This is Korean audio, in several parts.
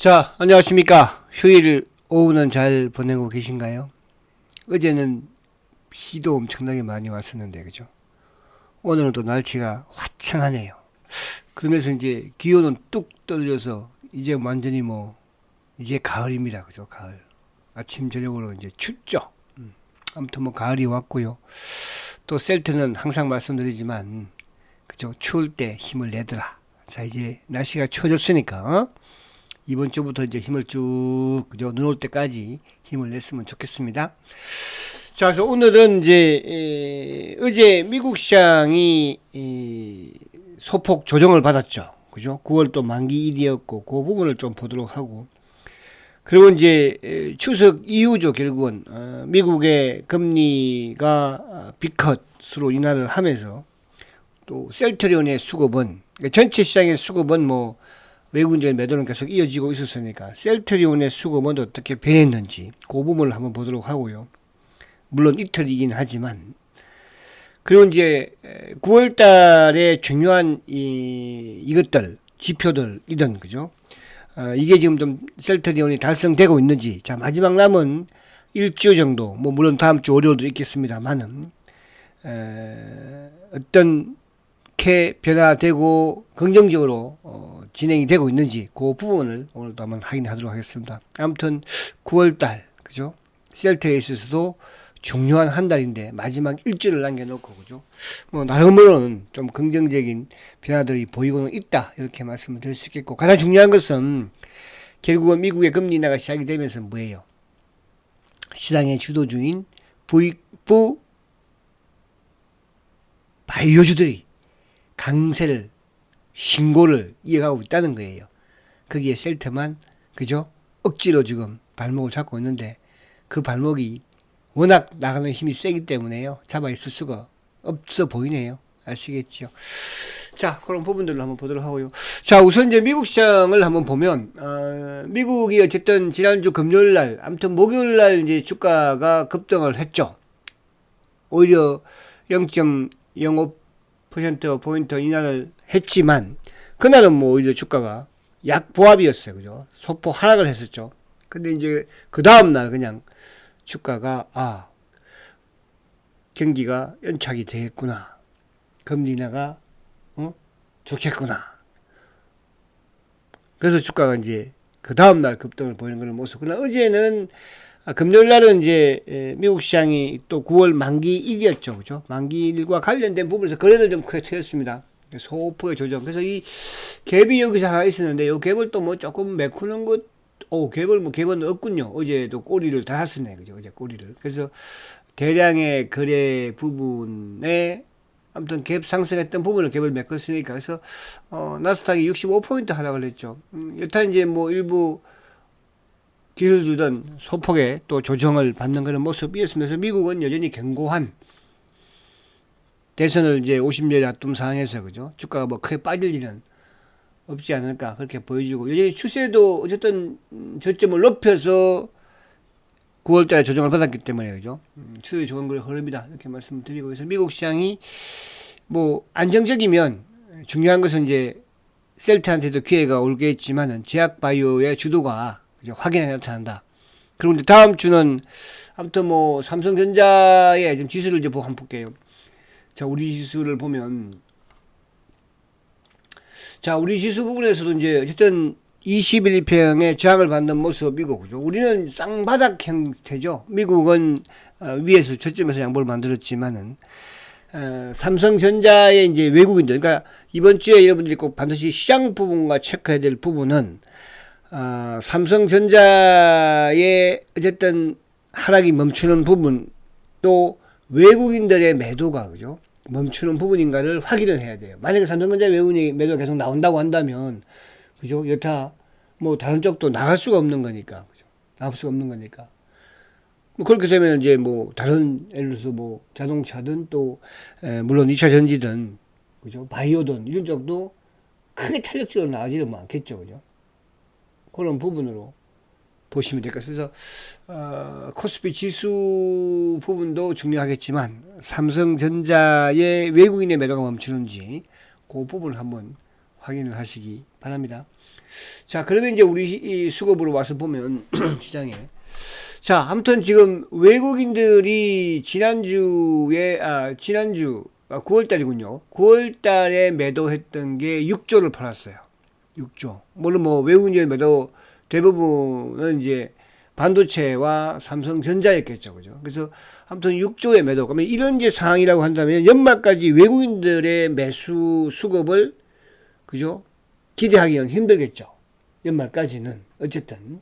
자, 안녕하십니까. 휴일 오후는 잘 보내고 계신가요? 어제는 비도 엄청나게 많이 왔었는데, 그죠? 오늘은 또 날씨가 화창하네요. 그러면서 이제 기온은 뚝 떨어져서 이제 완전히 이제 가을입니다. 그죠? 가을. 아침, 저녁으로 이제 춥죠? 아무튼 가을이 왔고요. 또 셀트는 항상 말씀드리지만, 그죠? 추울 때 힘을 내더라. 자, 이제 날씨가 추워졌으니까, 이번 주부터 이제 힘을 쭉, 그죠? 눈 올 때까지 힘을 냈으면 좋겠습니다. 자, 그래서 오늘은 이제, 어제 미국 시장이 소폭 조정을 받았죠. 그죠? 9월 또 만기일이었고, 그 부분을 좀 보도록 하고. 그리고 이제, 추석 이후죠, 결국은. 미국의 금리가 B컷으로 인하를 하면서, 또 셀트리온의 수급은, 그러니까 전체 시장의 수급은 외국인들의 매도는 계속 이어지고 있었으니까 셀트리온의 수급은 어떻게 변했는지 그 부분을 한번 보도록 하고요. 물론 이틀이긴 하지만 그리고 이제 9월 달에 중요한 이것들 지표들 이런 그죠? 이게 지금 좀 셀트리온이 달성되고 있는지 자 마지막 남은 일주 정도 물론 다음 주 월요일도 있겠습니다만은 어떤 변화되고 긍정적으로 진행이 되고 있는지 그 부분을 오늘도 한번 확인하도록 하겠습니다. 아무튼 9월달 그죠? 셀트에 있어서도 중요한 한 달인데 마지막 일주를 남겨놓고 그죠? 나름으로는 좀 긍정적인 변화들이 보이고는 있다 이렇게 말씀을 드릴 수 있겠고 가장 중요한 것은 결국은 미국의 금리 인하가 시작이 되면서 뭐예요? 시장의 주도주인 부익부 바이오주들이 강세를 신고를 이어가고 있다는 거예요. 거기에 셀트만 그죠? 억지로 지금 발목을 잡고 있는데 그 발목이 워낙 나가는 힘이 세기 때문에요. 잡아 있을 수가 없어 보이네요. 아시겠죠? 자, 그런 부분들로 한번 보도록 하고요. 자, 우선 이제 미국 시장을 한번 보면 미국이 어쨌든 지난주 금요일 날, 아무튼 목요일 날 이제 주가가 급등을 했죠. 오히려 0.05% 인하를 했지만 그날은 오히려 주가가 약보합이었어요. 그죠? 소폭 하락을 했었죠. 근데 이제 그 다음날 그냥 주가가 경기가 연착이 되겠구나. 금리 인하가 좋겠구나. 그래서 주가가 이제 그 다음날 급등을 보이는 그런 모습. 그러나 어제는 금요일 날은 이제 미국 시장이 또 9월 만기일이었죠. 그죠? 만기일과 관련된 부분에서 거래를 좀 크게 트였습니다. 소폭의 조정. 그래서 이 갭이 여기서 하나 있었는데 이 갭을 또 조금 메꾸는 것, 갭은 없군요. 어제도 꼬리를 달았었네. 그죠? 어제 꼬리를. 그래서 대량의 거래 부분에 아무튼 갭 상승했던 부분을 갭을 메꿨으니까 그래서 나스닥이 65포인트 하락을 했죠. 여튼 이제 일부 기술주든 소폭의 또 조정을 받는 그런 모습이었으면서 미국은 여전히 견고한 대선을 이제 50년 앞둔 상황에서 그죠? 주가가 크게 빠질 일은 없지 않을까 그렇게 보여지고 여전히 추세도 어쨌든 저점을 높여서 9월달에 조정을 받았기 때문에 그죠? 추세 좋은 걸 흐릅니다 이렇게 말씀드리고 그래서 미국 시장이 안정적이면 중요한 것은 이제 셀트한테도 기회가 올겠지만은 제약바이오의 주도가 확연하게 나타난다. 그리고 이제 다음 주는 아무튼 삼성전자의 지금 지수를 이제 한번 볼게요. 자, 우리 지수를 보면 자, 우리 지수 부분에서도 이제 어쨌든 21평의 저항을 받는 모습이고 그죠? 우리는 쌍바닥 형태죠. 미국은 위에서 저점에서 양보를 만들었지만은 삼성전자의 이제 외국인들 그러니까 이번 주에 여러분들이 꼭 반드시 시장 부분과 체크해야 될 부분은 삼성전자의 어쨌든 하락이 멈추는 부분 또 외국인들의 매도가 그죠 멈추는 부분인가를 확인을 해야 돼요. 만약에 삼성전자 외국인 매도가 계속 나온다고 한다면 그죠 여타 다른 쪽도 나갈 수가 없는 거니까 그죠 나갈 수가 없는 거니까 그렇게 되면 이제 다른 예를 들어서 자동차든 또 물론 2차 전지든 그죠 바이오든 이런 쪽도 크게 탄력적으로 나가지는 않겠죠 그죠. 그런 부분으로 보시면 될 것 같습니다. 그래서 코스피 지수 부분도 중요하겠지만 삼성전자의 외국인의 매도가 멈추는지 그 부분을 한번 확인을 하시기 바랍니다. 자, 그러면 이제 우리 이 수급으로 와서 보면 시장에 자, 아무튼 지금 외국인들이 지난주 9월 달이군요. 9월 달에 매도했던 게 6조를 팔았어요. 6조. 물론 뭐 외국인들 매도 대부분은 이제 반도체와 삼성전자였겠죠. 그죠? 그래서 아무튼 6조의 매도. 그러면 이런 이제 상황이라고 한다면 연말까지 외국인들의 매수 수급을 그죠? 기대하기는 힘들겠죠. 연말까지는. 어쨌든.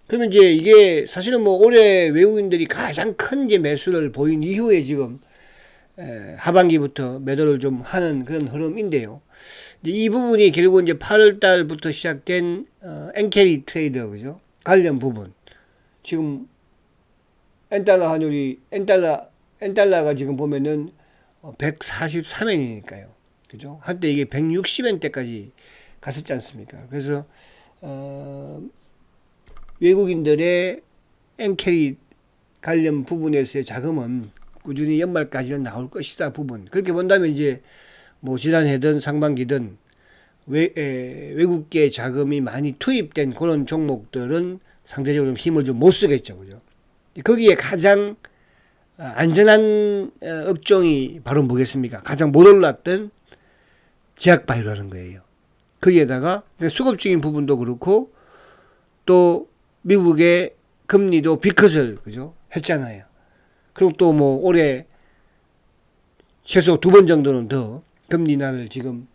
그러면 이제 이게 사실은 뭐 올해 외국인들이 가장 큰 이제 매수를 보인 이후에 지금 하반기부터 매도를 좀 하는 그런 흐름인데요. 이제 이 부분이 결국 이제 8월 달부터 시작된 엔캐리 트레이드 그죠? 관련 부분. 지금 엔달러 환율이 엔달러가 지금 보면은 143엔이니까요. 그죠? 한때 이게 160엔대까지 갔었지 않습니까? 그래서 외국인들의 엔캐리 관련 부분에서의 자금은 꾸준히 연말까지는 나올 것이다 부분. 그렇게 본다면 이제 뭐 지난해든 상반기든 외국계 자금이 많이 투입된 그런 종목들은 상대적으로 힘을 좀 못 쓰겠죠. 그죠? 거기에 가장 안전한 업종이 바로 뭐겠습니까? 가장 못 올랐던 제약바이오라는 거예요. 거기에다가 수급적인 부분도 그렇고 또 미국의 금리도 비컷을 그죠? 했잖아요. 그리고 또 뭐 올해 최소 2번 정도는 더 금리 인하를 지금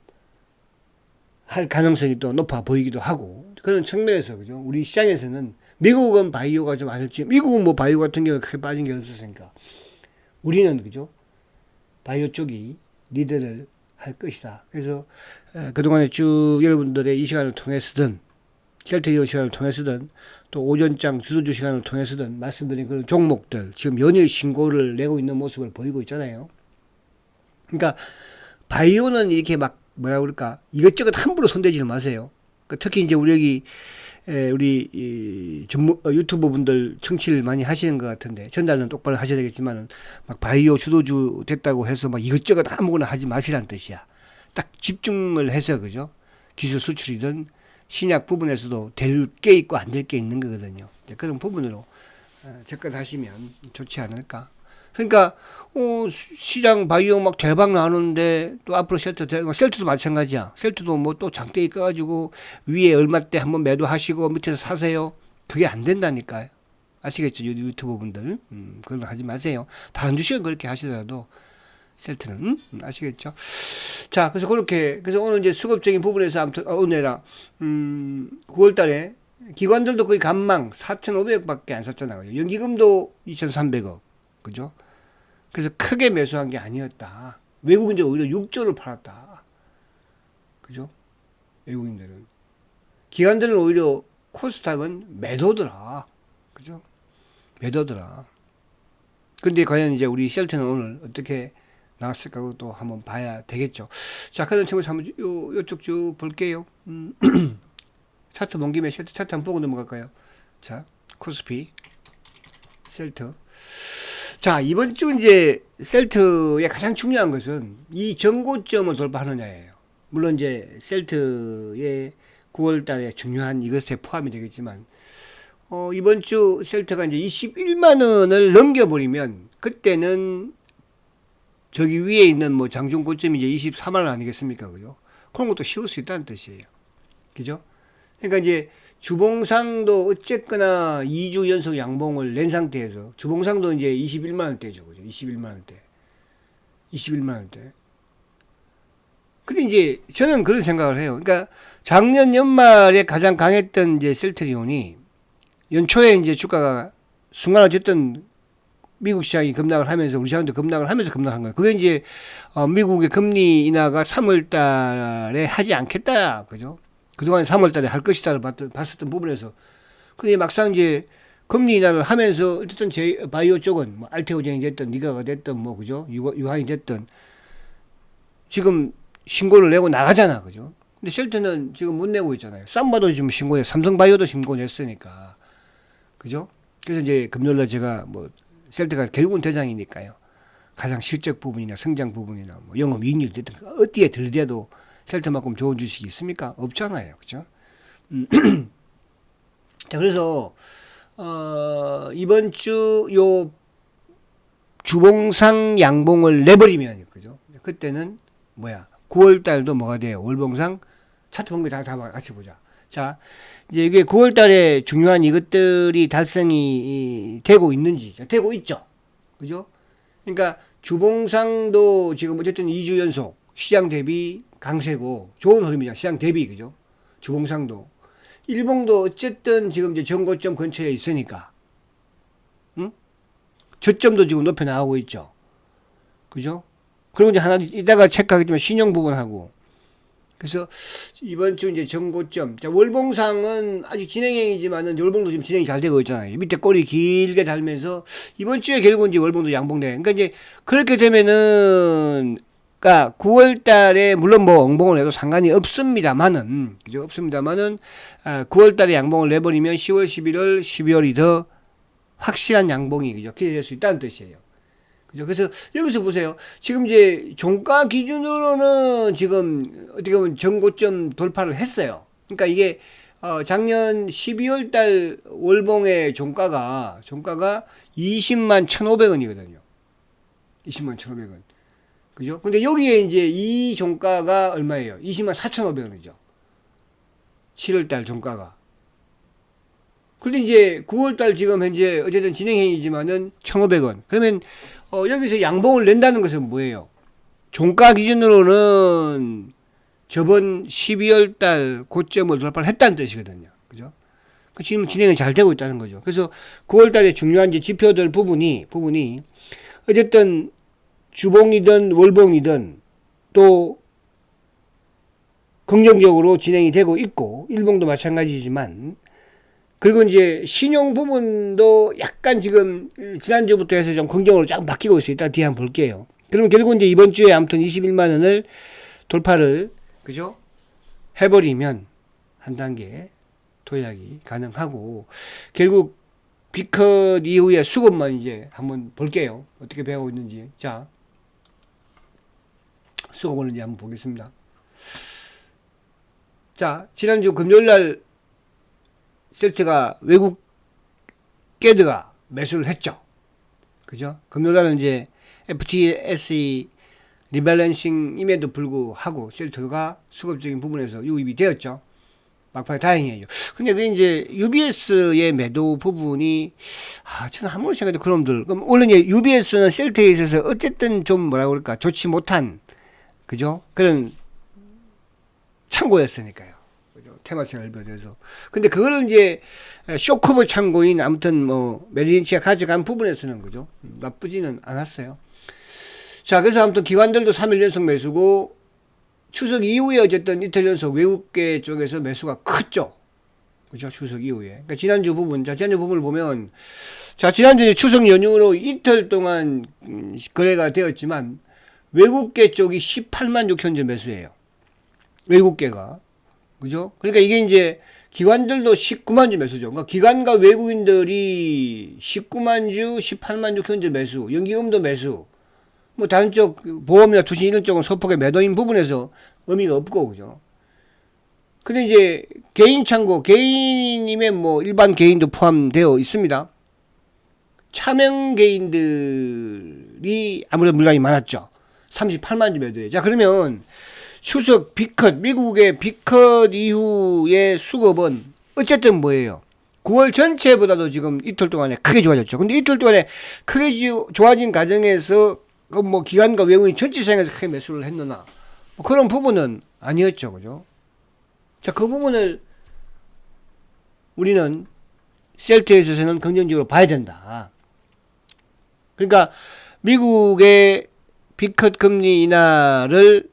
할 가능성이 또 높아 보이기도 하고 그런 측면에서 그죠? 우리 시장에서는 미국은 바이오가 좀 아닐지 미국은 뭐 바이오 같은 경우는 크게 빠진 게 없었으니까 우리는 그죠? 바이오 쪽이 리드를 할 것이다. 그래서 그동안에 쭉 여러분들의 이 시간을 통해서든 셀트리온 시간을 통해서든 또 오전장 주도주 시간을 통해서든 말씀드린 그런 종목들 지금 연일 신고를 내고 있는 모습을 보이고 있잖아요. 그러니까 바이오는 이렇게 막 뭐라 그럴까 이것저것 함부로 손대지는 마세요. 그러니까 특히 이제 우리 여기 우리 전문 유튜버 분들 청취를 많이 하시는 것 같은데 전달은 똑바로 하셔야 되겠지만은 막 바이오 주도주 됐다고 해서 막 이것저것 아무거나 하지 마시라는 뜻이야. 딱 집중을 해서 그죠? 기술 수출이든 신약 부분에서도 될 게 있고 안 될 게 있는 거거든요. 그런 부분으로 접근하시면 좋지 않을까. 그러니까 시장 바이오 막 대박 나는데 또 앞으로 셀트도 마찬가지야. 셀트도 뭐 또 장대기 꺼가지고 위에 얼마때 한번 매도하시고 밑에서 사세요. 그게 안 된다니까요. 아시겠죠? 유튜버 분들. 그런 거 하지 마세요. 다른 주식은 그렇게 하시더라도 셀트는 아시겠죠? 자, 그래서 그렇게 그래서 오늘 이제 수급적인 부분에서 아무튼 오늘이라 9월달에 기관들도 거의 간망 4,500억밖에 안 샀잖아요. 연기금도 2,300억, 그죠? 그래서 크게 매수한 게 아니었다. 외국인들 오히려 6조를 팔았다, 그죠? 외국인들은 기관들은 오히려 코스닥은 매도더라, 그죠? 매도더라. 근데 과연 이제 우리 셀트는 오늘 어떻게 나왔을까 또 한번 봐야 되겠죠. 자, 그런 측면에서 한번 요쪽 쭉 볼게요. 차트 본 김에 셀트 차트 한번 보고 넘어갈까요? 자, 코스피, 셀트. 자, 이번 주 이제 셀트의 가장 중요한 것은 이 전고점을 돌파하느냐예요. 물론 이제 셀트의 9월 달에 중요한 이것에 포함이 되겠지만, 이번 주 셀트가 이제 21만 원을 넘겨버리면 그때는 저기 위에 있는 뭐 장중 고점이 이제 24만 원 아니겠습니까? 그죠? 그런 것도 씌울 수 있다는 뜻이에요. 그죠? 그러니까 이제 주봉상도 어쨌거나 2주 연속 양봉을 낸 상태에서 주봉상도 이제 21만 원대죠. 그죠? 21만 원대. 21만 원대. 근데 이제 저는 그런 생각을 해요. 그러니까 작년 연말에 가장 강했던 이제 셀트리온이 연초에 이제 주가가 순간 어쨌든 미국 시장이 급락을 하면서 우리 시장도 급락을 하면서 급락한 거예요. 그게 이제 미국의 금리 인하가 3월 달에 하지 않겠다. 그죠? 그동안 3월 달에 할 것이다를 봤었던 부분에서 근데 막상 이제 금리 인하를 하면서 어쨌든 제 바이오 쪽은 뭐 알테오젠이 됐든 니가가 됐든 뭐 그죠? 유한이 됐든 지금 신고를 내고 나가잖아. 그죠? 근데 셀트는 지금 못 내고 있잖아요. 삼바도 지금 신고해. 삼성바이오도 신고 냈으니까. 그죠? 그래서 이제 금요일날 제가 뭐 셀트가 결국은 대장이니까요. 가장 실적 부분이나 성장 부분이나 뭐 영업이익률 됐든 어디에 들대도 셀트만큼 좋은 주식이 있습니까? 없잖아요. 그죠? 자, 그래서 이번 주 요 주봉상 양봉을 내버리면 그죠? 그때는 뭐야? 9월 달도 뭐가 돼요? 월봉상 차트 본 거 다 같이 보자. 자, 이제 이게 9월 달에 중요한 이것들이 달성이 되고 있는지 되고 있죠. 그죠? 그러니까 주봉상도 지금 어쨌든 2주 연속 시장 대비 강세고 좋은 흐름이잖아. 시장 대비 그죠? 주봉상도 일봉도 어쨌든 지금 이제 전고점 근처에 있으니까, 응? 저점도 지금 높여 나가고 있죠. 그죠? 그리고 이제 하나 이따가 체크하겠지만 신용 부분하고. 그래서 이번 주 이제 전고점. 자, 월봉상은 아직 진행형이지만은 월봉도 지금 진행이 잘 되고 있잖아요. 밑에 꼬리 길게 달면서 이번 주에 결국 이제 월봉도 양봉돼. 그러니까 이제 그렇게 되면은 그러니까 9월 달에 물론 뭐 엉봉을 해도 상관이 없습니다만은 그죠? 없습니다만은 9월 달에 양봉을 내버리면 10월, 11월, 12월이 더 확실한 양봉이 그죠? 기대될 수 있다는 뜻이에요. 그죠? 그래서 여기서 보세요. 지금 이제 종가 기준으로는 지금 어떻게 보면 전고점 돌파를 했어요. 그러니까 이게 작년 12월 달 월봉의 종가가 20만 1,500원이거든요. 20만 1,500원. 그죠? 근데 여기에 이제 이 종가가 얼마예요? 20만 4,500원이죠. 7월 달 종가가. 근데 이제 9월 달 지금 현재 어쨌든 진행형이지만은 1,500원. 그러면 여기서 양봉을 낸다는 것은 뭐예요? 종가 기준으로는 저번 12월 달 고점을 돌파를 했다는 뜻이거든요. 그죠? 지금 진행이 잘 되고 있다는 거죠. 그래서 9월 달에 중요한 이제 지표들 부분이 어쨌든 주봉이든 월봉이든 또 긍정적으로 진행이 되고 있고 일봉도 마찬가지지만 그리고 이제 신용 부분도 약간 지금 지난주부터 해서 좀 긍정으로 쫙 바뀌고 있어요. 일단 뒤에 한번 볼게요. 그러면 결국 이제 이번 주에 아무튼 21만 원을 돌파를 그죠? 해버리면 한 단계 도약이 가능하고 결국 B컷 이후에 수급만 이제 한번 볼게요. 어떻게 배우고 있는지. 자, 수급을 이제 한번 보겠습니다. 자, 지난주 금요일날 셀트가 외국 깨드가 매수를 했죠. 그죠? 금요일날은 이제 FTSE 리밸런싱임에도 불구하고 셀트가 수급적인 부분에서 유입이 되었죠. 막판에 다행이에요. 근데 그게 이제 UBS의 매도 부분이, 저는 한 번씩 생각해도 그놈들. 그럼 원래 이제 UBS는 셀트에 있어서 어쨌든 좀 뭐라 그럴까, 좋지 못한, 그죠? 그런 창고였으니까요. 그죠? 테마성을 비롯해서. 근데 그거를 이제 쇼커버 창고인 아무튼 뭐 메리린치가 가져간 부분에서는 그죠? 나쁘지는 않았어요. 자, 그래서 아무튼 기관들도 3일 연속 매수고, 추석 이후에 어쨌든 이틀 연속 외국계 쪽에서 매수가 컸죠. 그죠? 추석 이후에. 그러니까 지난주 부분을 보면, 자, 지난주 추석 연휴로 이틀 동안 거래가 되었지만, 외국계 쪽이 18만 6천 주 매수예요. 외국계가. 그죠? 그러니까 이게 이제 기관들도 19만 주 매수죠. 그러니까 기관과 외국인들이 19만 주, 18만 6천 주 매수, 연기금도 매수, 뭐 다른 쪽 보험이나 투신 이런 쪽은 소폭의 매도인 부분에서 의미가 없고 그죠. 근데 이제 개인 창고, 개인이면 뭐 일반 개인도 포함되어 있습니다. 차명 개인들이 아무래도 물량이 많았죠. 38만 주 매도에. 자, 그러면 추석 B컷, 미국의 B컷 이후의 수급은 어쨌든 뭐예요? 9월 전체보다도 지금 이틀 동안에 크게 좋아졌죠. 근데 이틀 동안에 크게 좋아진 과정에서 뭐 기관과 외국인 전체 시장에서 크게 매수를 했느냐, 뭐 그런 부분은 아니었죠. 그죠? 자, 그 부분을 우리는 셀트에 있어서는 긍정적으로 봐야 된다. 그러니까 미국의 B컷 금리 인하를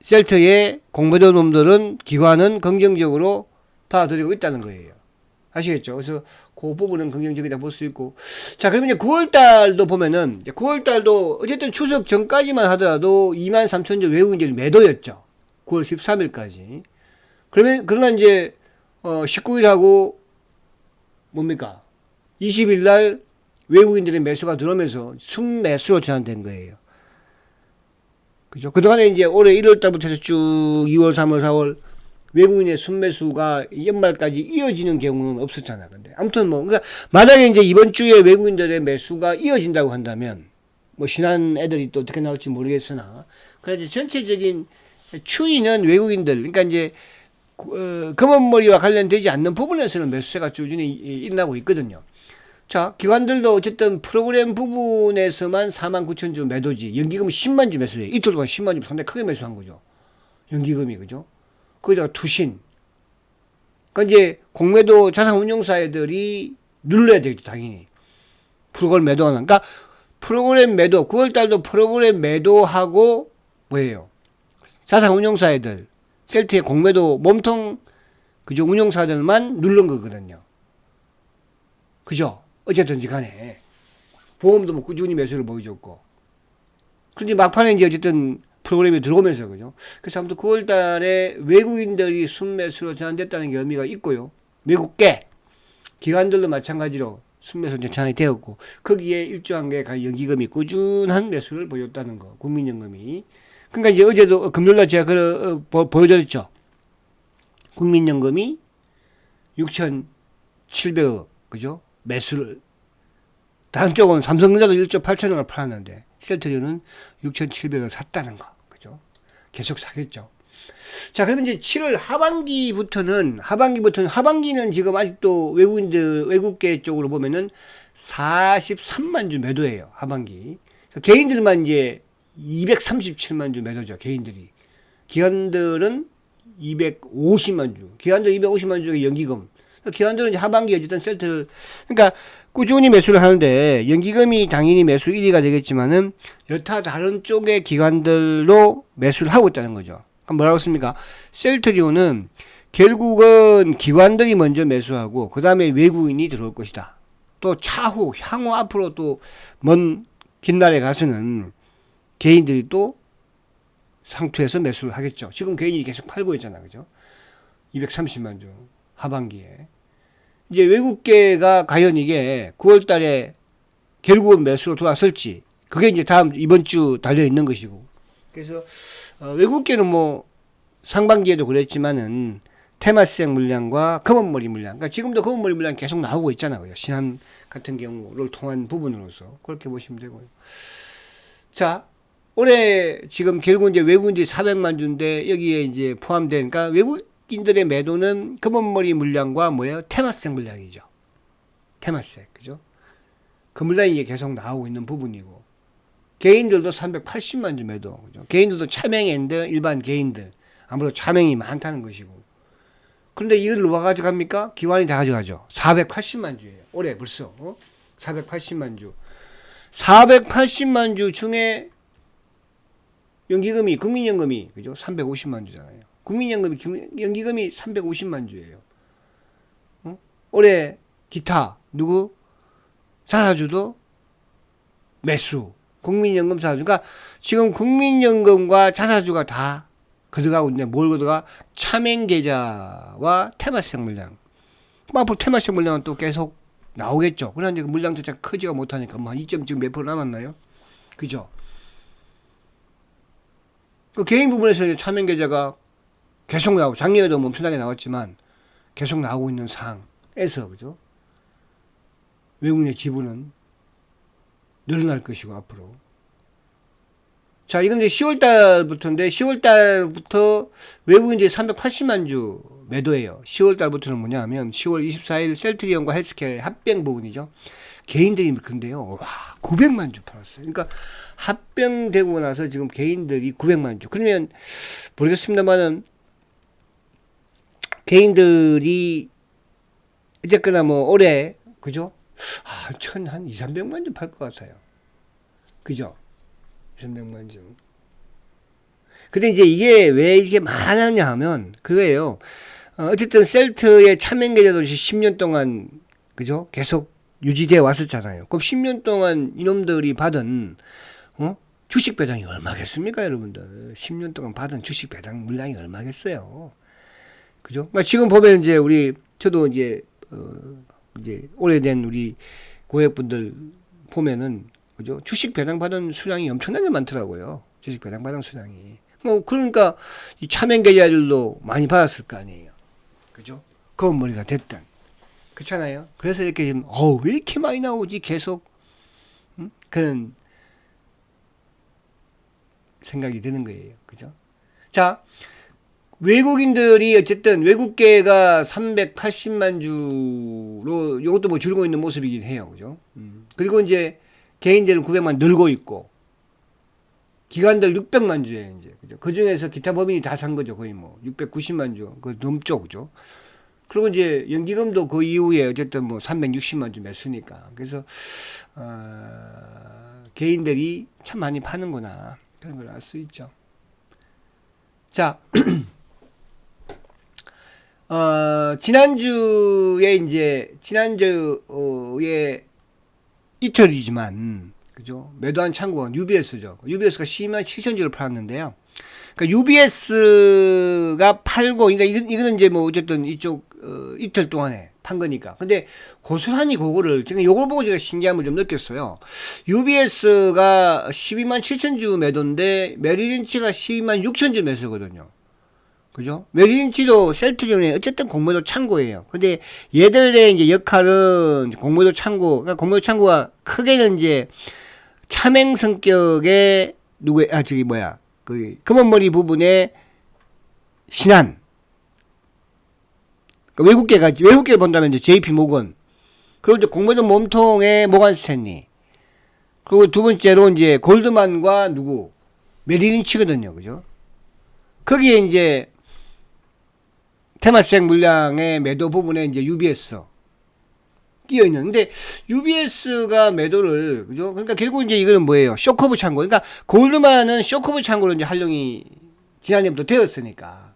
셀트의 공매도 놈들은 기관은 긍정적으로 받아들이고 있다는 거예요. 아시겠죠? 그래서 그 부분은 긍정적이다 볼 수 있고. 자, 그러면 이제 9월달도 보면은, 9월달도 어쨌든 추석 전까지만 하더라도 23,000주 외국인들이 매도였죠. 9월 13일까지. 그러나 이제, 19일하고 뭡니까? 20일날 외국인들의 매수가 들어오면서 순매수로 전환된 거예요. 그죠? 그동안에 이제 올해 1월달부터 해서 쭉 2월, 3월, 4월 외국인의 순매수가 연말까지 이어지는 경우는 없었잖아. 근데 아무튼 뭐 그러니까 만약에 이제 이번 주에 외국인들의 매수가 이어진다고 한다면 뭐 신한 애들이 또 어떻게 나올지 모르겠으나 그래도 전체적인 추이는 외국인들 그러니까 이제 검은머리와 관련되지 않는 부분에서는 매수세가 꾸준히 일어나고 있거든요. 자, 기관들도 어쨌든 프로그램 부분에서만 49,000주 매도지, 연기금 10만 주 매수해요. 이틀 동안 10만 주 상당히 크게 매수한 거죠. 연기금이, 그죠? 거기다가 투신. 그러니까 이제 공매도 자산운용사애들이 눌러야 되겠죠, 당연히. 프로그램 매도하는. 그러니까 프로그램 매도, 9월달도 프로그램 매도하고 뭐예요? 자산운용사애들, 셀트의 공매도 몸통, 그죠? 운용사들만 누른 거거든요. 그죠? 어쨌든지 간에 보험도 뭐 꾸준히 매수를 보여줬고 그런데 막판에 이제 어쨌든 프로그램이 들어오면서 그죠? 그래서 아무튼 9월 달에 외국인들이 순매수로 전환됐다는 게 의미가 있고요. 외국계 기관들도 마찬가지로 순매수 전환이 되었고 거기에 일조한 게 연기금이 꾸준한 매수를 보였다는 거. 국민연금이. 그러니까 이제 어제도 금요일날 제가 보여드렸죠. 국민연금이 6,700억 그죠? 매수를 다른 쪽은 삼성전자도 1조 8천억을 팔았는데 셀트리온은 6,700억을 샀다는 거 그죠? 계속 사겠죠. 자, 그러면 이제 7월 하반기는 지금 아직도 외국계 쪽으로 보면은 43만 주 매도예요. 하반기. 개인들만 이제 237만 주 매도죠. 개인들이. 기관들은 250만 주. 기관들 250만 주의 연기금. 기관들은 이제 하반기 어쨌든 셀트를 그러니까 꾸준히 매수를 하는데 연기금이 당연히 매수 1위가 되겠지만은 여타 다른 쪽의 기관들로 매수를 하고 있다는 거죠. 그럼 뭐라고 했습니까? 셀트리온은 결국은 기관들이 먼저 매수하고 그 다음에 외국인이 들어올 것이다. 또 향후 앞으로 또 먼 긴 날에 가서는 개인들이 또 상투에서 매수를 하겠죠. 지금 개인이 계속 팔고 있잖아, 그죠? 230만 주 하반기에. 이제 외국계가 과연 이게 9월 달에 결국은 매수로 돌아설지 그게 이제 이번 주 달려 있는 것이고. 그래서 외국계는 뭐 상반기에도 그랬지만은 테마스형 물량과 검은머리 물량. 그러니까 지금도 검은머리 물량 계속 나오고 있잖아요. 신한 같은 경우를 통한 부분으로서 그렇게 보시면 되고요. 자, 올해 지금 결국 이제 외국인들이 400만 주인데 여기에 이제 포함된 그러니까 외국인들의 매도는 검은머리 물량과 뭐예요? 테마스형 물량이죠. 테마스형, 그죠? 그 물량이 계속 나오고 있는 부분이고 개인들도 380만 주 매도, 그죠? 개인들도 차명인데 일반 개인들 아무래도 차명이 많다는 것이고 그런데 이걸 누가 가져갑니까? 기관이 다 가져가죠. 480만 주예요. 올해 벌써 480만 주. 480만 주 중에 연기금이 국민연금이 그죠? 350만 주잖아요. 국민연금이 연기금이 350만 주예요. 올해 기타 누구? 자사주도 매수. 국민연금 자사주. 그러니까 지금 국민연금과 자사주가 다 거들어가고 있는데 뭘 거들어가? 차명계좌와 테마성 물량. 앞으로 테마성 물량은 또 계속 나오겠죠. 그러나 이제 물량 자체가 크지가 못하니까 뭐 한 2점 지금 몇 프로 남았나요? 그죠? 그 개인 부분에서 차명계좌가 계속 나오고 작년에도 엄청나게 나왔지만 계속 나오고 있는 상황에서 그죠? 외국인의 지분은 늘어날 것이고 앞으로. 자, 이건 이제 10월 달부터인데 10월 달부터 외국인들이 380만 주 매도예요. 10월 달부터는 뭐냐 하면 10월 24일 셀트리온과 헬스케어 합병 부분이죠. 개인들이 근데요. 와, 900만 주 팔았어요. 그러니까 합병되고 나서 지금 개인들이 900만 주. 그러면 모르겠습니다만은 개인들이 어쨌거나 뭐 올해 그죠? 한 2, 300만 주 팔 것 같아요. 그죠? 2,300만 주. 근데 이제 이게 왜 이게 많았냐 하면 그거예요. 어쨌든 셀트의 차명계좌도 10년 동안 그죠? 계속 유지되어 왔었잖아요. 그럼 10년 동안 이놈들이 받은 주식 배당이 얼마겠습니까, 여러분들? 10년 동안 받은 주식 배당 물량이 얼마겠어요? 그죠? 지금 보면 이제 저도 이제 오래된 우리 고객분들 보면은 그죠? 주식 배당 받은 수량이 엄청나게 많더라고요. 주식 배당 받은 수량이. 뭐 그러니까 이 차명 계좌들도 많이 받았을 거 아니에요. 그죠? 검은 머리가 됐든 그렇잖아요. 그래서 이렇게 왜 이렇게 많이 나오지 계속 그런 생각이 드는 거예요. 그죠? 자, 외국인들이 어쨌든 외국계가 380만 주로 이것도 뭐 줄고 있는 모습이긴 해요. 그죠? 그리고 이제 개인들은 900만 늘고 있고 기관들 600만 주에 이제 그죠? 그 중에서 기타 법인이 다 산 거죠. 거의 뭐 690만 주. 그 넘죠. 그죠? 그리고 이제 연기금도 그 이후에 어쨌든 뭐 360만 주 매수니까. 그래서 개인들이 참 많이 파는구나. 그런 걸 알 수 있죠. 자, 지난주에 이틀이지만, 그죠? 매도한 창구가 UBS죠. UBS가 12만 7천 주를 팔았는데요. 그러니까 UBS가 팔고, 그러니까 이거는 이제 뭐 어쨌든 이쪽, 이틀 동안에 판 거니까. 근데 고스란히 그거를, 지금 요걸 보고 제가 신기함을 좀 느꼈어요. UBS가 12만 7천 주 매도인데, 메리린치가 12만 6천 주 매수거든요. 그죠? 메리린치도 셀트리온에 어쨌든 공매도 창고예요. 근데 얘들의 이제 역할은 공매도 창고, 그러니까 공매도 창고가 크게는 이제 차맹 성격의 그 검은머리 부분에 신한. 그러니까 외국계를 본다면 이제 JP 모건. 그리고 이제 공매도 몸통의 모간 스탠리. 그리고 두 번째로 이제 골드만과 메리린치거든요. 그죠? 거기에 이제 테마스ek 물량의 매도 부분에 이제 UBS 끼어 있는. 근데 UBS가 매도를, 그죠? 그러니까 결국 이제 이거는 뭐예요? 쇼커브 창고. 그러니까 골드만은 쇼커브 창고로 이제 활용이 지난해부터 되었으니까.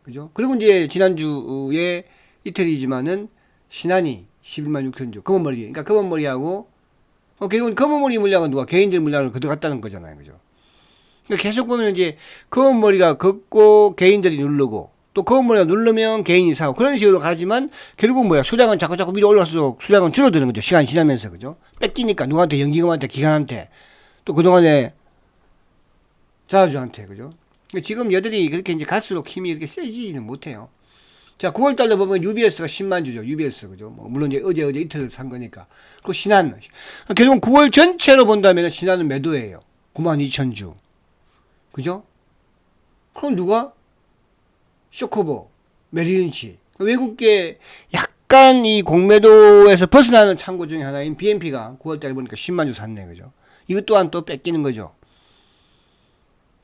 그죠? 그리고 이제 지난주에 이틀이지만은 신한이 11만 6천 주. 검은머리. 그러니까 검은머리하고 결국은 검은머리 물량은 누가 개인들 물량을 가져갔다는 거잖아요. 그죠? 그러니까 계속 보면 이제 검은머리가 걷고 개인들이 누르고 또 검은머리가 누르면 개인이 사고 그런 식으로 가지만 결국 뭐야 수량은 자꾸 위로 올라갈수록 수량은 줄어드는 거죠. 시간이 지나면서. 그죠? 뺏기니까 누구한테 연기금한테 기관한테 또 그동안에 자주한테. 그죠? 그러니까 지금 여들이 그렇게 이제 갈수록 힘이 이렇게 세지지는 못해요. 자, 9월달로 보면 UBS가 10만 주죠. UBS. 그죠? 뭐 물론 이제 어제 이틀 산 거니까. 그리고 신한. 결국 9월 전체로 본다면 신한은 매도예요. 9만 2천 주. 그죠? 그럼 누가? 쇼커버, 메리린치. 외국계 약간 이 공매도에서 벗어나는 창고 중에 하나인 BNP가 9월달에 보니까 10만 주 샀네. 그죠? 이것 또한 또 뺏기는 거죠.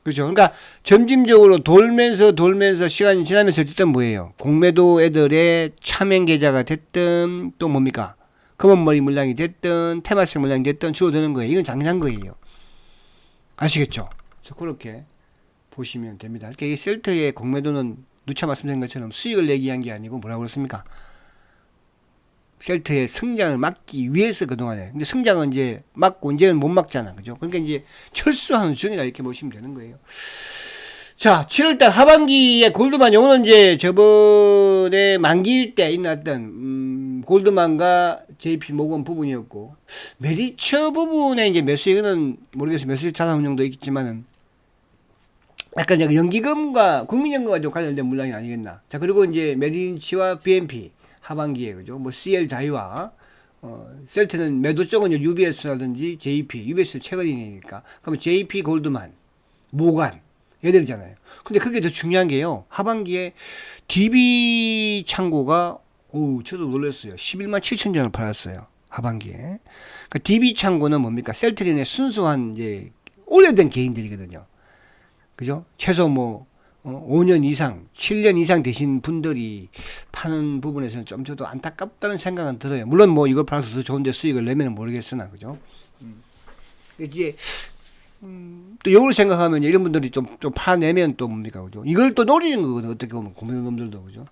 그죠? 그러니까 점진적으로 돌면서 시간이 지나면서 어쨌든 뭐예요? 공매도 애들의 차명 계좌가 됐든 또 뭡니까? 검은머리 물량이 됐든 테마스ek 물량이 됐든 줄어드는 거예요. 이건 당연한 거예요. 아시겠죠? 그래서 그렇게 보시면 됩니다. 그러니까 이 셀트의 공매도는 누차 말씀드린 것처럼 수익을 내기 위한 게 아니고 뭐라고 그랬습니까? 셀트의 성장을 막기 위해서 그동안에. 근데 성장은 이제 막고 이제는 못 막잖아. 그죠? 그러니까 이제 철수하는 중이다. 이렇게 보시면 되는 거예요. 자, 7월달 하반기에 골드만, 요거는 이제 저번에 만기일 때 있었던, 골드만과 JP 모건 부분이었고, 메리처 부분에 이제 매수, 이거는 모르겠어요. 매수 자산 운용도 있겠지만은, 약간 연기금과 국민연금과 좀 관련된 물량이 아니겠나. 자, 그리고 이제 메리린치와 BNP 하반기에, 그죠? 뭐 CL 자유화, 셀트는 매도 쪽은 UBS라든지 JP, UBS 최근이니까. 그러면 JP 골드만, 모간, 얘들이잖아요. 근데 그게 더 중요한 게요. 하반기에 DB 창고가, 저도 놀랐어요. 11만 7천 전을 팔았어요. 하반기에. 그러니까 DB 창고는 뭡니까? 셀트린의 순수한 이제 오래된 개인들이거든요. 그죠? 최소 뭐 5년 이상, 7년 이상 되신 분들이 파는 부분에서는 좀 저도 안타깝다는 생각은 들어요. 물론 뭐 이걸 팔아서 더 좋은데 수익을 내면 모르겠으나, 그죠? 이제 또 이걸 생각하면 이런 분들이 좀 파내면 또 뭡니까, 그죠? 이걸 또 노리는 거거든요. 어떻게 보면 공매도놈들도, 그죠?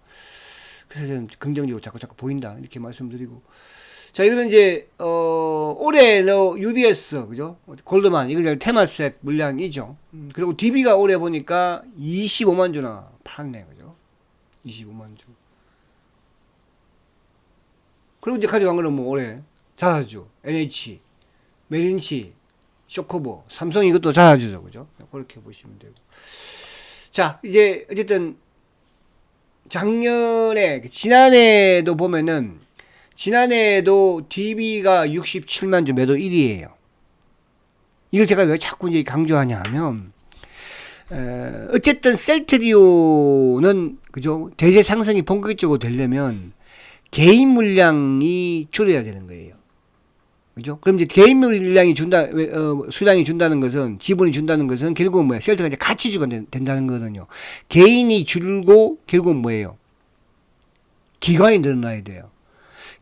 그래서 저는 긍정적으로 자꾸 보인다 이렇게 말씀드리고. 자, 이거는 이제 올해 UBS, 그죠? 골드만, 이건 이제 테마스ek 물량이죠. 그리고 DB가 올해 보니까 25만 주나 팔았네, 그죠? 25만 주. 그리고 이제 가져간 거는 뭐 올해 자사주, NH, 메린치, 쇼커버, 삼성 이것도 잘하죠, 그죠? 그렇게 보시면 되고. 자, 이제 어쨌든 지난해도 보면은 지난해에도 DB가 67만 주 매도 1위예요. 이걸 제가 왜 자꾸 이제 강조하냐 하면 어쨌든 셀트리온은 그죠? 대세 상승이 본격적으로 되려면 개인 물량이 줄여야 되는 거예요. 그죠? 그럼 이제 개인 물량이 수량이 준다는 것은, 지분이 준다는 것은 결국은 뭐야? 셀트가 이제 같이 주가 된다는 거거든요. 개인이 줄고 결국은 뭐예요? 기관이 늘어나야 돼요.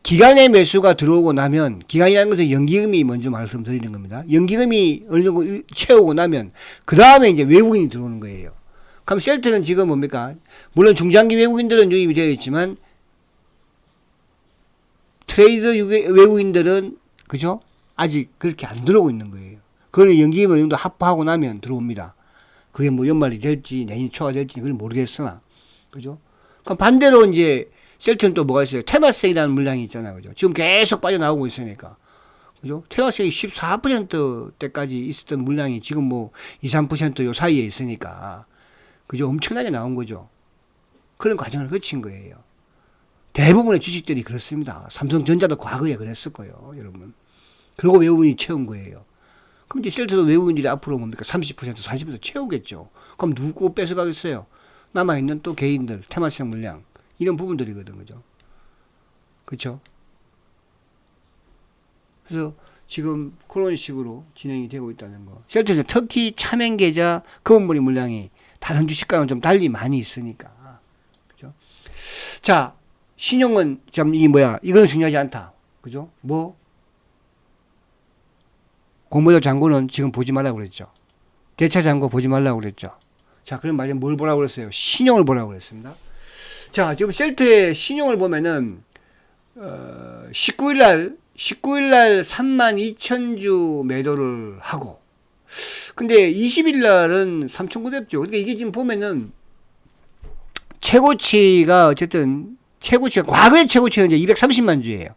기관의 매수가 들어오고 나면, 기관이라는 것은 연기금이 먼저 말씀드리는 겁니다. 연기금이 어느 정도 채우고 나면 그 다음에 이제 외국인이 들어오는 거예요. 그럼 셀트는 지금 뭡니까? 물론 중장기 외국인들은 유입이 되어 있지만 트레이드 외국인들은 그죠? 아직 그렇게 안 들어오고 있는 거예요. 그거는 연기금을 어느 정도 합파하고 나면 들어옵니다. 그게 뭐 연말이 될지 내년 초가 될지 그건 모르겠으나 그죠? 그럼 반대로 이제 셀트는 또 뭐가 있어요? 테마세이라는 물량이 있잖아요. 그죠? 지금 계속 빠져나오고 있으니까. 그죠? 테마세이 14%대까지 있었던 물량이 지금 뭐 2, 3%요 사이에 있으니까. 그죠? 엄청나게 나온 거죠. 그런 과정을 거친 거예요. 대부분의 주식들이 그렇습니다. 삼성전자도 과거에 그랬을 거예요, 여러분. 그리고 외국인이 채운 거예요. 그럼 이제 셀트도 외국인들이 앞으로 뭡니까? 30%, 40% 채우겠죠. 그럼 누구 뺏어가겠어요? 남아있는 또 개인들, 테마성 물량. 이런 부분들이거든, 그죠? 그쵸? 그래서 지금 그런 식으로 진행이 되고 있다는 거. 셀트는 특히 차명계좌, 금원물이 물량이 다른 주식과는 좀 달리 많이 있으니까. 그죠? 자, 신용은 참 이게 뭐야? 이거는 중요하지 않다. 그죠? 뭐 공모전 잔고는 지금 보지 말라고 그랬죠. 대차 잔고 보지 말라고 그랬죠. 자, 그럼 말이야 뭘 보라고 그랬어요? 신용을 보라고 그랬습니다. 자, 지금 셀트의 신용을 보면은 19일날 32,000주 매도를 하고, 근데 20일날은 3,900주. 그러니까 이게 지금 보면은 최고치가 어쨌든 과거의 최고치는 이제 230만 주예요.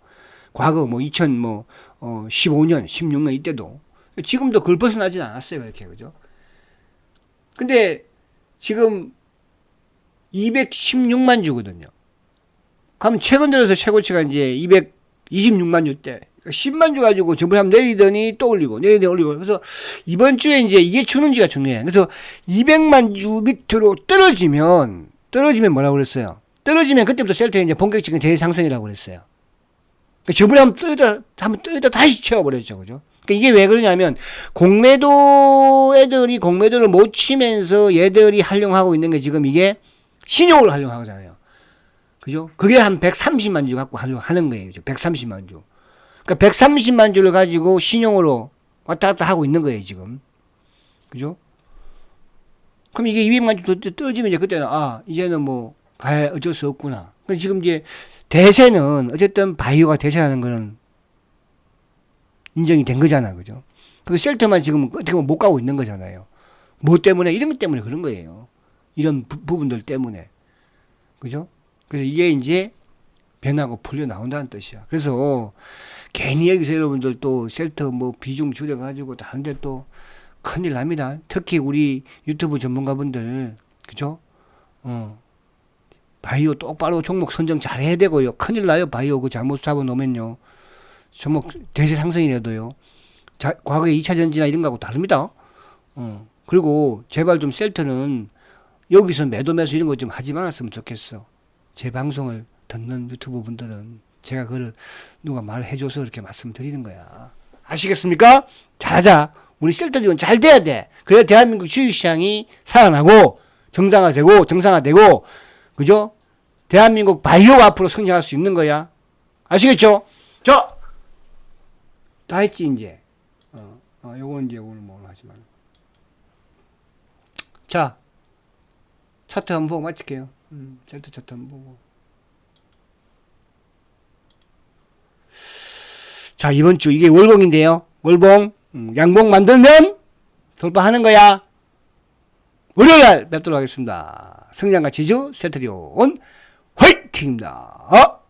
과거 뭐 15년, 16년 이때도 지금도 그걸 벗어나진 않았어요, 그렇게. 그죠? 근데 지금 216만 주거든요. 그럼 최근 들어서 최고치가 이제 226만 주 때, 그러니까 10만 주 가지고 저번에 한번 내리더니 또 올리고, 올리고. 그래서 이번 주에 이제 이게 주는지가 중요해요. 그래서 200만 주 밑으로 떨어지면 뭐라고 그랬어요? 떨어지면 그때부터 셀트에 이제 본격적인 대상승이라고 그랬어요. 그러니까 저번에 한번 뜨다 다시 채워버렸죠. 그죠? 그러니까 이게 왜 그러냐면, 애들이 공매도를 못 치면서 얘들이 활용하고 있는 게 지금 이게 신용으로 활용하잖아요. 그죠? 그게 한 130만 주 갖고 하는 거예요. 130만 주. 그러니까 130만 주를 가지고 신용으로 왔다 갔다 하고 있는 거예요, 지금. 그죠? 그럼 이게 200만 주 떨어지면 이제 그때는, 이제는 뭐, 어쩔 수 없구나. 지금 이제 대세는 어쨌든 바이오가 대세라는 거는 인정이 된 거잖아. 그죠? 그래서 셀트만 지금 어떻게 보면 못 가고 있는 거잖아요. 뭐 때문에? 이런 것 때문에 그런 거예요. 이런 부분들 때문에. 그죠? 그래서 이게 이제 변하고 풀려 나온다는 뜻이야. 그래서 괜히 여기서 여러분들 또 셀트 뭐 비중 줄여가지고 다른데 또 큰일 납니다. 특히 우리 유튜브 전문가분들. 그죠? 바이오 똑바로 종목 선정 잘 해야 되고요. 큰일 나요. 바이오 그 잘못 잡아놓으면요. 종목 대세 상승이라도요. 과거에 2차 전지나 이런 거하고 다릅니다. 그리고 제발 좀 셀트는 여기서 매도 매수 이런 거 좀 하지 말았으면 좋겠어. 제 방송을 듣는 유튜브 분들은 제가 그걸 누가 말해줘서 이렇게 말씀드리는 거야. 아시겠습니까? 잘하자. 우리 셀트리온 잘 돼야 돼. 그래야 대한민국 주식시장이 살아나고 정상화되고 그죠? 대한민국 바이오가 앞으로 성장할 수 있는 거야. 아시겠죠? 자, 다 했지 이제. 요건 이제 오늘 뭐 하지 말고. 자, 차트 한번 보고 마칠게요. 셀트 차트 한번 보고. 자, 이번 주 이게 월봉인데요. 월봉, 양봉 만들면 돌파하는 거야. 월요일날 뵙도록 하겠습니다. 성장과 지주 셀트리온 화이팅입니다.